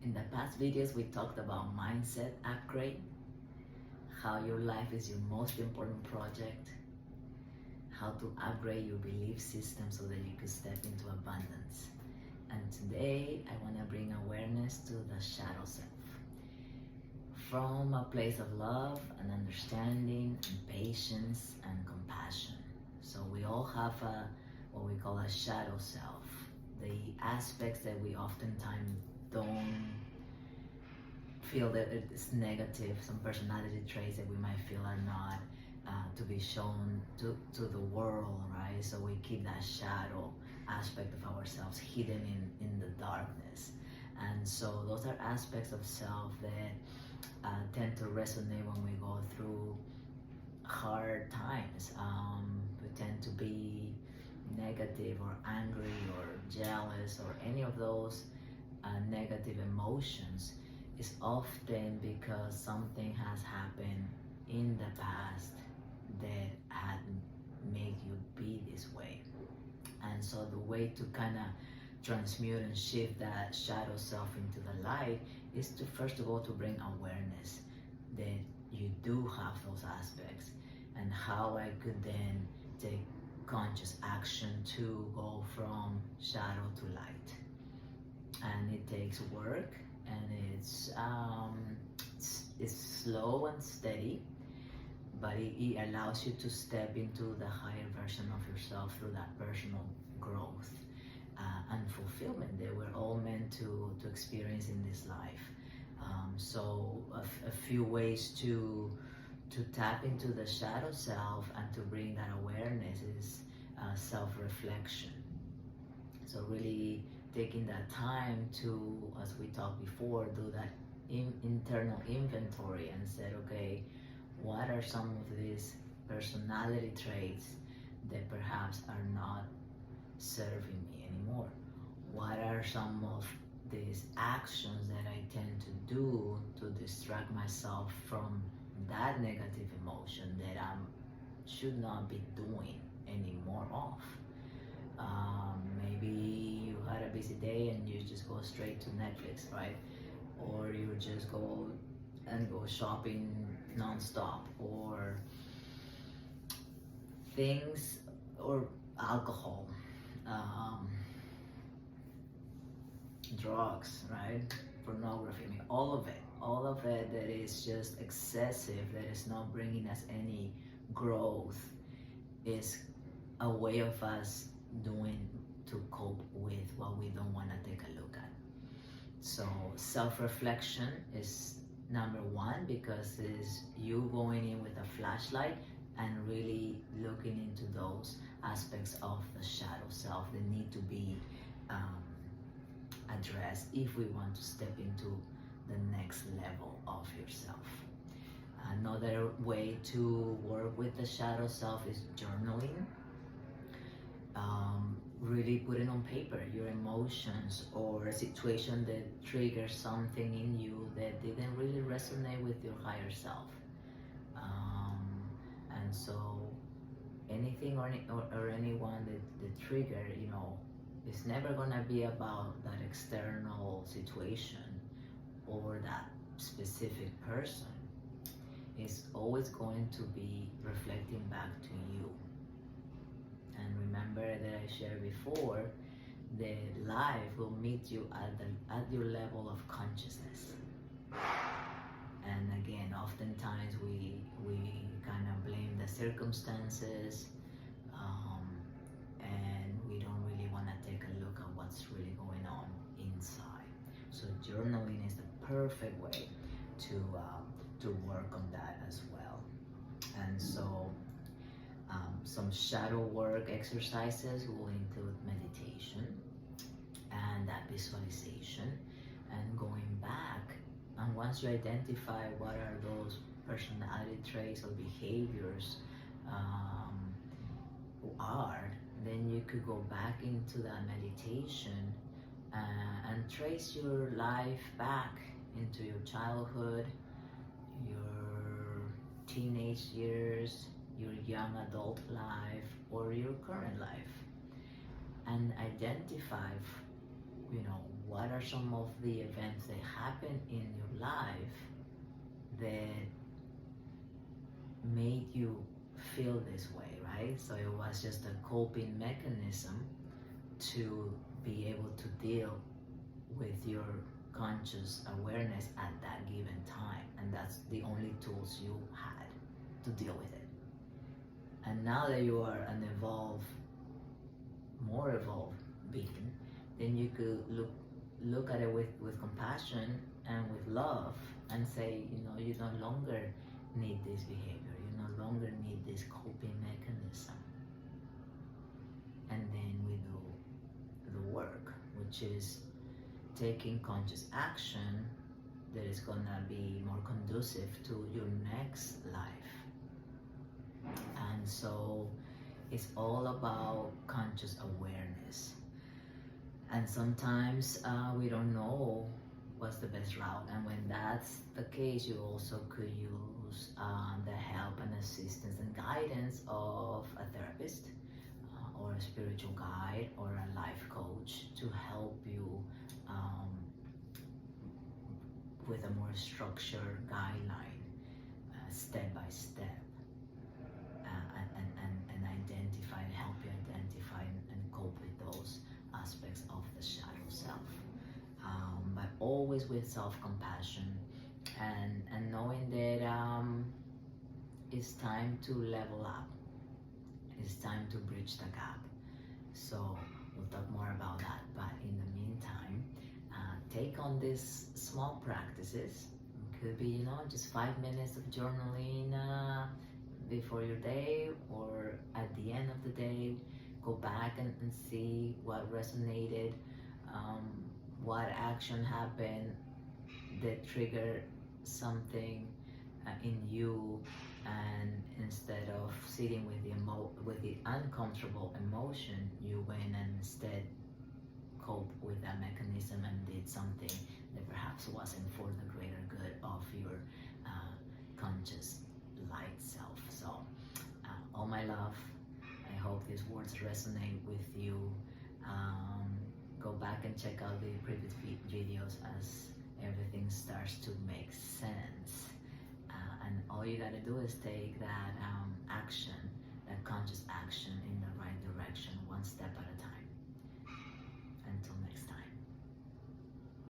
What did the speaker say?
In the past videos, we talked about mindset upgrade, how your life is your most important project, how to upgrade your belief system so that you can step into abundance. And today, I want to bring awareness to the shadow self. From a place of love and understanding and patience and compassion. So we all have what we call a shadow self. The aspects that we oftentimes don't feel that it's negative, some personality traits that we might feel are not to be shown to the world, right? So we keep that shadow aspect of ourselves hidden in the darkness. And so those are aspects of self that tend to resonate when we go through hard times. We tend to be negative or angry or jealous or any of those negative emotions is often because something has happened in the past that had made you be this way. And so the way to kind of transmute and shift that shadow self into the light is to first of all to bring awareness that you do have those aspects, and how I could then take conscious action to go from shadow to light. And it takes work, and it's slow and steady, but it allows you to step into the higher version of yourself through that personal growth and fulfillment that we're all meant to experience in this life. So a few ways to tap into the shadow self and to bring that awareness is self-reflection. So really taking that time to, as we talked before, do that internal inventory and said, okay, what are some of these personality traits that perhaps are not serving me anymore? What are some of these actions that I tend to do to distract myself from that negative emotion that I should not be doing any more of? Maybe you had a busy day and you just go straight to Netflix, right? Or you just go shopping non-stop, or things, or alcohol, drugs, right? Pornography, I mean, all of it that is just excessive, that is not bringing us any growth, is a way of us doing to cope with what we don't want to take a look at. So self-reflection is number one, because it's you going in with a flashlight and really looking into those aspects of the shadow self that need to be addressed if we want to step into the next level of yourself. Another way to work with the shadow self is journaling. Really putting on paper your emotions or a situation that triggers something in you that didn't really resonate with your higher self. And so anything or anyone that trigger, it's never gonna be about that external situation or that specific person. It's always going to be reflecting back to you. And remember that I shared before that life will meet you at your level of consciousness. And again, oftentimes we kind of blame the circumstances, and we don't really want to take a look at what's really going on inside. So journaling is the perfect way to work on that as well. And so some shadow work exercises will include meditation and that visualization and going back. And once you identify what are those personality traits or behaviors then you could go back into that meditation and trace your life back into your childhood, your teenage years, your young adult life, or your current life, and identify what are some of the events that happen in your life that made you feel this way, right? So it was just a coping mechanism to be able to deal with your conscious awareness at that given time, and that's the only tools you had to deal with it. And now that you are an more evolved being, then you could look at it with compassion and with love and say, you no longer need this behavior, you no longer need this coping mechanism. And then we do the work, which is taking conscious action that is gonna be more conducive to your next life. And so it's all about conscious awareness. And sometimes we don't know what's the best route. And when that's the case, you also could use the help and assistance and guidance of a therapist or a spiritual guide or a life coach to help you with a more structured guideline, step by step, and identify and help you identify and cope with those aspects of the shadow self, but always with self-compassion and knowing that it's time to level up, it's time to bridge the gap. So we'll talk more about that, but in the meantime, take on these small practices. It could be, just 5 minutes of journaling before your day, or at the end of the day, go back and see what resonated, what action happened that triggered something in you, and instead of sitting with the uncomfortable emotion, you went and instead cope with that mechanism and did something that perhaps wasn't for the greater good of your conscious light self. So all my love, I hope these words resonate with you. Go back and check out the previous videos as everything starts to make sense. And all you gotta do is take that action, that conscious action in the right direction, one step at a time. Until next time.